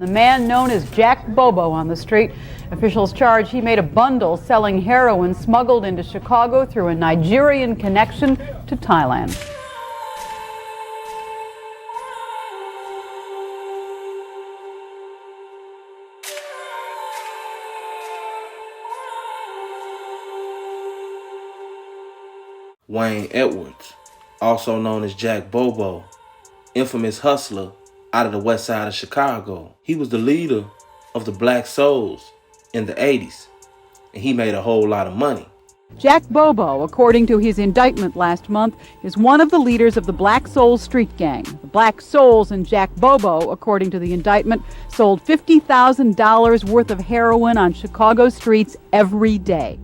The man known as Jack Bobo on the street. Officials charge he made a bundle selling heroin smuggled into Chicago through a Nigerian connection to Thailand. Wayne Edwards, also known as Jack Bobo, infamous hustler out of the west side of Chicago. He was the leader of the Black Souls in the 80s, and he made a whole lot of money. Jack Bobo, according to his indictment last month, is one of the leaders of the Black Souls street gang. The Black Souls and Jack Bobo, according to the indictment, sold $50,000 worth of heroin on Chicago streets every day.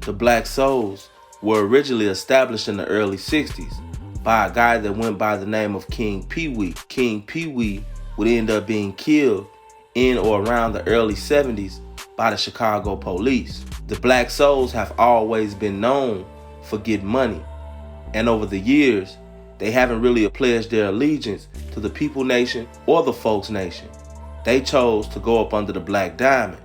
The Black Souls were originally established in the early 60s by a guy that went by the name of King Pee Wee. King Pee Wee would end up being killed in or around the early 70s by the Chicago police. The Black Souls have always been known for getting money, and over the years, they haven't really pledged their allegiance to the People Nation or the Folks Nation. They chose to go up under the Black Diamond,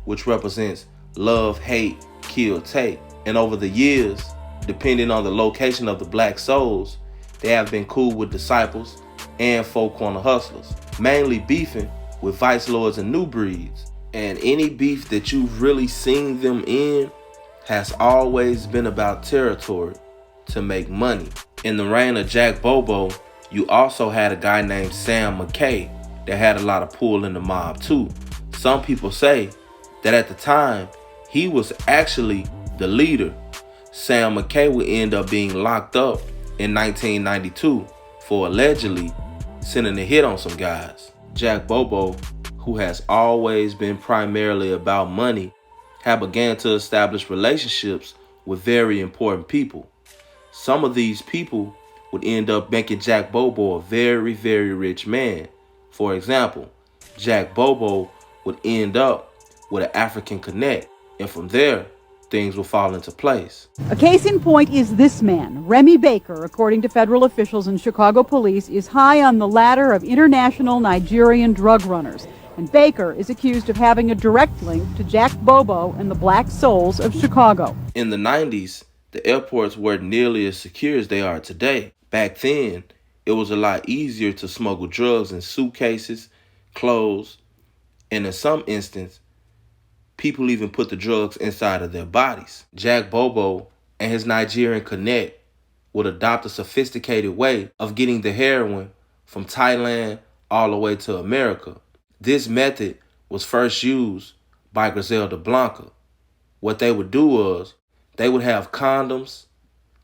which represents love, hate, kill, take. And over the years, depending on the location of the Black Souls, they have been cool with disciples and folk corner hustlers, mainly beefing with vice lords and new breeds. And any beef that you've really seen them in has always been about territory to make money. In the reign of Jack Bobo, you also had a guy named Sam McKay that had a lot of pull in the mob too. Some people say that at the time, he was actually the leader. Sam McKay would end up being locked up in 1992 for allegedly sending a hit on some guys. Jack Bobo, who has always been primarily about money, had began to establish relationships with very important people. Some of these people would end up making Jack Bobo a very, very rich man. For example, Jack Bobo would end up with an African connect, and from there, things will fall into place. A case in point is this man. Remy Baker, according to federal officials and Chicago police, is high on the ladder of international Nigerian drug runners. And Baker is accused of having a direct link to Jack Bobo and the Black Souls of Chicago. In the 90s, the airports weren't nearly as secure as they are today. Back then, it was a lot easier to smuggle drugs in suitcases, clothes, and in some instances, people even put the drugs inside of their bodies. Jack Bobo and his Nigerian connect would adopt a sophisticated way of getting the heroin from Thailand all the way to America. This method was first used by Griselda Blanca. What they would do was, they would have condoms,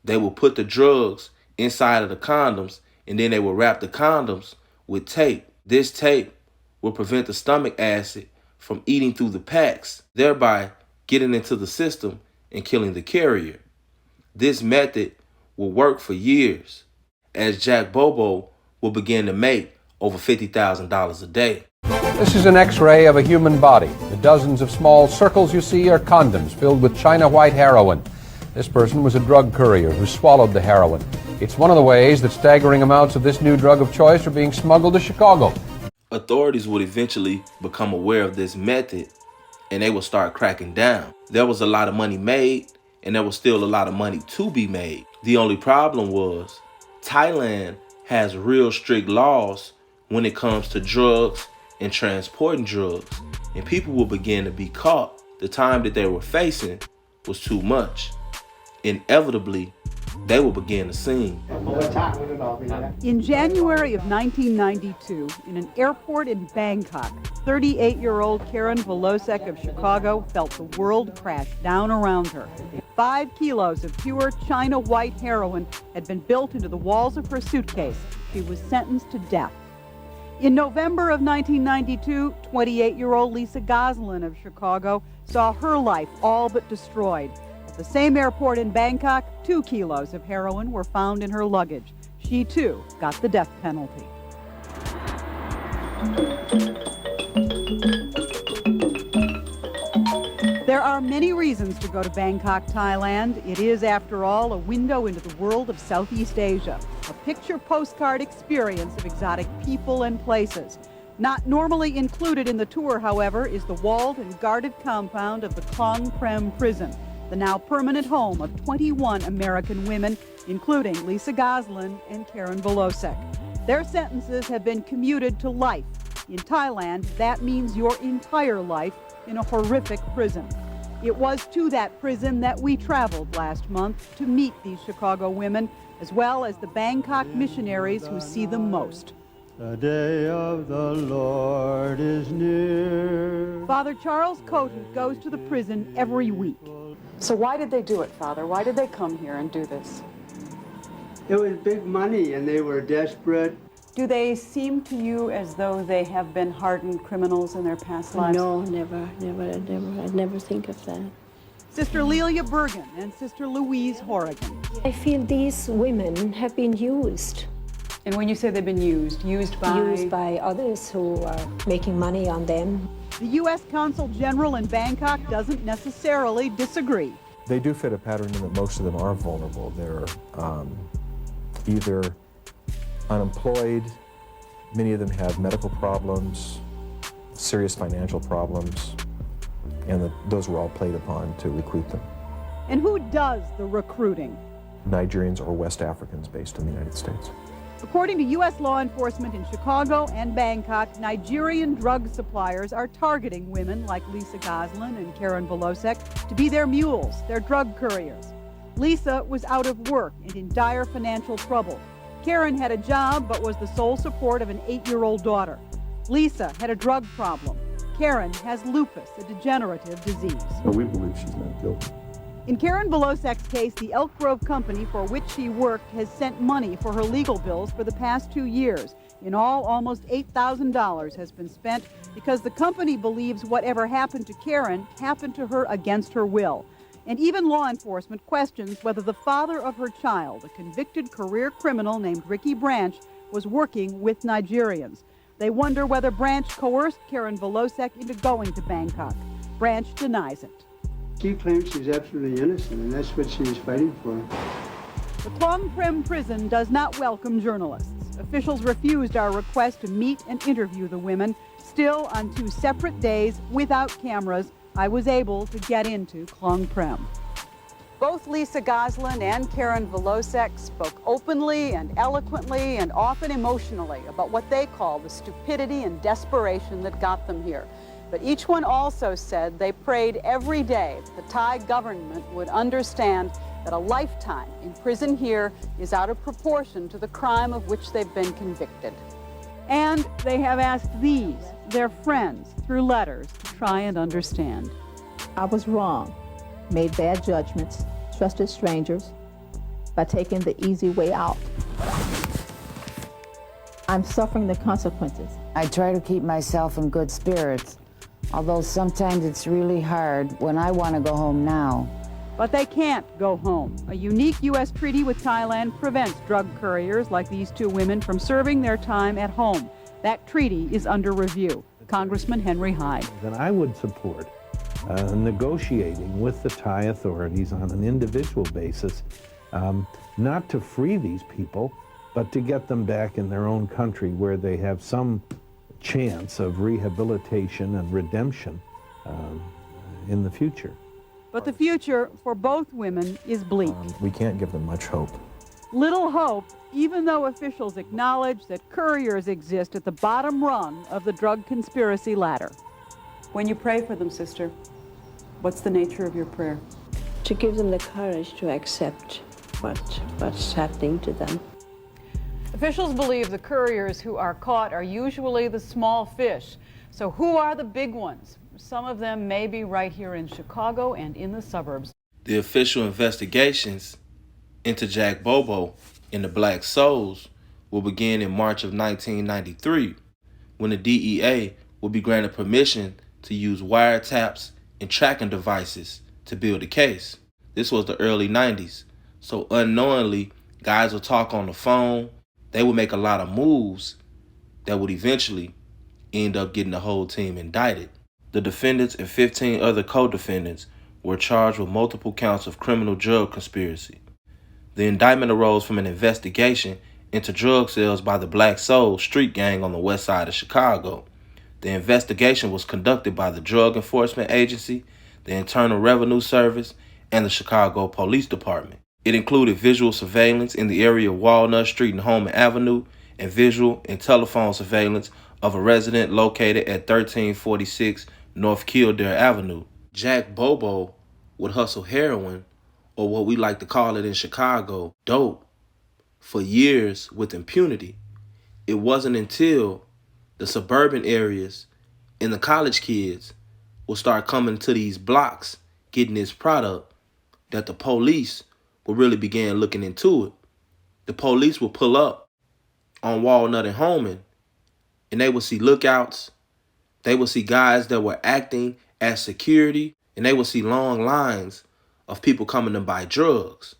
they would put the drugs inside of the condoms, and then they would wrap the condoms with tape. This tape would prevent the stomach acid from eating through the packs, thereby getting into the system and killing the carrier. This method will work for years, as Jack Bobo will begin to make over $50,000 a day. This is an X-ray of a human body. The dozens of small circles you see are condoms filled with China white heroin. This person was a drug courier who swallowed the heroin. It's one of the ways that staggering amounts of this new drug of choice are being smuggled to Chicago. Authorities would eventually become aware of this method, and they would start cracking down. There was a lot of money made, and there was still a lot of money to be made. The only problem was Thailand has real strict laws when it comes to drugs and transporting drugs, and people will begin to be caught. The time that they were facing was too much. Inevitably, they will begin to sing. In January of 1992, in an airport in Bangkok, 38-year-old Karen Volosek of Chicago felt the world crash down around her. 5 kilos of pure China white heroin had been built into the walls of her suitcase. She was sentenced to death. In November of 1992, 28-year-old Lisa Goslin of Chicago saw her life all but destroyed. At the same airport in Bangkok, 2 kilos of heroin were found in her luggage. She, too, got the death penalty. There are many reasons to go to Bangkok, Thailand. It is, after all, a window into the world of Southeast Asia, a picture postcard experience of exotic people and places. Not normally included in the tour, however, is the walled and guarded compound of the Klong Prem prison, the now permanent home of 21 American women, including Lisa Goslin and Karen Volosek. Their sentences have been commuted to life. In Thailand, that means your entire life in a horrific prison. It was to that prison that we traveled last month to meet these Chicago women, as well as the Bangkok missionaries who see them most. The day of the Lord is near. Father Charles Coton goes to the prison every week. So why did they do it, Father? Why did they come here and do this? It was big money and they were desperate. Do they seem to you as though they have been hardened criminals in their past lives? No, never. I'd never think of that. Sister Lelia Bergen and Sister Louise Horrigan. I feel these women have been used. And when you say they've been used by? Used by others who are making money on them. The U.S. Consul General in Bangkok doesn't necessarily disagree. They do fit a pattern in that most of them are vulnerable. They're either unemployed, many of them have medical problems, serious financial problems, and those were all played upon to recruit them. And who does the recruiting? Nigerians or West Africans based in the United States. According to U.S. law enforcement in Chicago and Bangkok, Nigerian drug suppliers are targeting women like Lisa Goslin and Karen Volosek to be their mules, their drug couriers. Lisa was out of work and in dire financial trouble. Karen had a job but was the sole support of an 8-year-old daughter. Lisa had a drug problem. Karen has lupus, a degenerative disease. But we believe she's not guilty. In Karen Volosek's case, the Elk Grove company for which she worked has sent money for her legal bills for the past 2 years. In all, almost $8,000 has been spent because the company believes whatever happened to Karen happened to her against her will. And even law enforcement questions whether the father of her child, a convicted career criminal named Ricky Branch, was working with Nigerians. They wonder whether Branch coerced Karen Volosek into going to Bangkok. Branch denies it. She claims she's absolutely innocent, and that's what she's fighting for. The Klong Prem prison does not welcome journalists. Officials refused our request to meet and interview the women. Still, on 2 separate days, without cameras, I was able to get into Klong Prem. Both Lisa Goslin and Karen Volosek spoke openly and eloquently and often emotionally about what they call the stupidity and desperation that got them here. But each one also said they prayed every day that the Thai government would understand that a lifetime in prison here is out of proportion to the crime of which they've been convicted. And they have asked these, their friends, through letters, to try and understand. I was wrong, made bad judgments, trusted strangers by taking the easy way out. I'm suffering the consequences. I try to keep myself in good spirits, although sometimes it's really hard when I want to go home now. But they can't go home. A unique U.S. treaty with Thailand prevents drug couriers like these 2 women from serving their time at home. That treaty is under review. Congressman Henry Hyde. Then I would support negotiating with the Thai authorities on an individual basis, not to free these people, but to get them back in their own country where they have some chance of rehabilitation and redemption in the future. But the future for both women is bleak. We can't give them much hope. Little hope, even though officials acknowledge that couriers exist at the bottom rung of the drug conspiracy ladder. When you pray for them, sister, what's the nature of your prayer? To give them the courage to accept what's happening to them. Officials believe the couriers who are caught are usually the small fish. So who are the big ones? Some of them may be right here in Chicago and in the suburbs. The official investigations into Jack Bobo and the Black Souls will begin in March of 1993, when the DEA will be granted permission to use wiretaps and tracking devices to build a case. This was the early 90s, so unknowingly, guys would talk on the phone. They would make a lot of moves that would eventually end up getting the whole team indicted. The defendants and 15 other co-defendants were charged with multiple counts of criminal drug conspiracy. The indictment arose from an investigation into drug sales by the Black Soul street gang on the west side of Chicago. The investigation was conducted by the Drug Enforcement Agency, the Internal Revenue Service, and the Chicago Police Department. It included visual surveillance in the area of Walnut Street and Holman Avenue, and visual and telephone surveillance of a resident located at 1346 North Kildare Avenue. Jack Bobo would hustle heroin, or what we like to call it in Chicago, dope, for years with impunity. It wasn't until the suburban areas and the college kids will start coming to these blocks getting this product that the police will really begin looking into it. The police will pull up on Walnut and Holman, and they will see lookouts. They will see guys that were acting as security, and they will see long lines of people coming to buy drugs.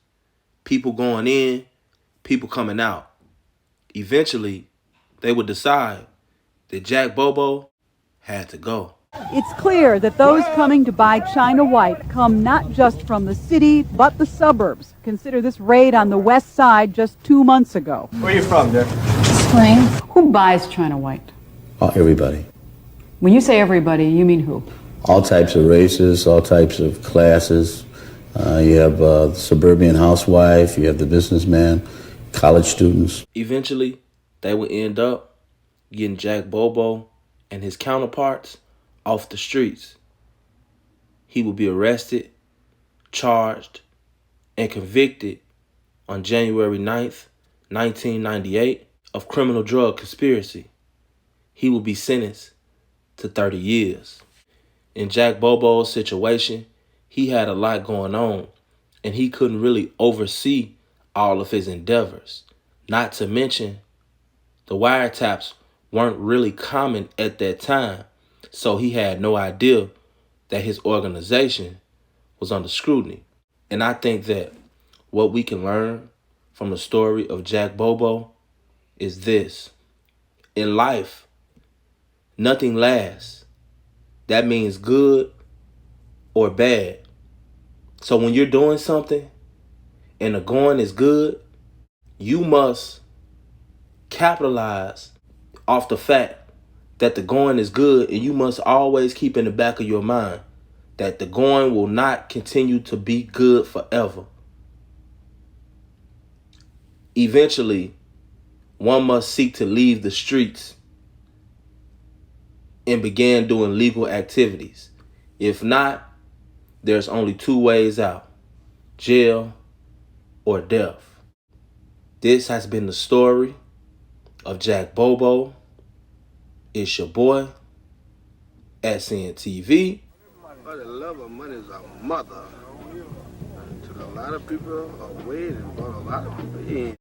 People going in, people coming out. Eventually, they would decide that Jack Bobo had to go. It's clear that those coming to buy China White come not just from the city, but the suburbs. Consider this raid on the west side just 2 months ago. Where are you from, Dick? Explain. Who buys China White? Everybody. When you say everybody, you mean who? All types of races, all types of classes. You have the suburban housewife, you have the businessman, college students. Eventually, they would end up getting Jack Bobo and his counterparts off the streets. He would be arrested, charged, and convicted on January 9th, 1998 of criminal drug conspiracy. He would be sentenced to 30 years. In Jack Bobo's situation, he had a lot going on, and he couldn't really oversee all of his endeavors. Not to mention, the wiretaps weren't really common at that time, so he had no idea that his organization was under scrutiny. And I think that what we can learn from the story of Jack Bobo is this. In life, nothing lasts. That means good or bad. So when you're doing something and the going is good, you must capitalize off the fact that the going is good, and you must always keep in the back of your mind that the going will not continue to be good forever. Eventually, one must seek to leave the streets and begin doing legal activities. If not, there's only two ways out: jail or death. This has been the story of Jack Bobo. It's your boy, SNTV. The love of money is a mother. Took a lot of people away and brought a lot of people in.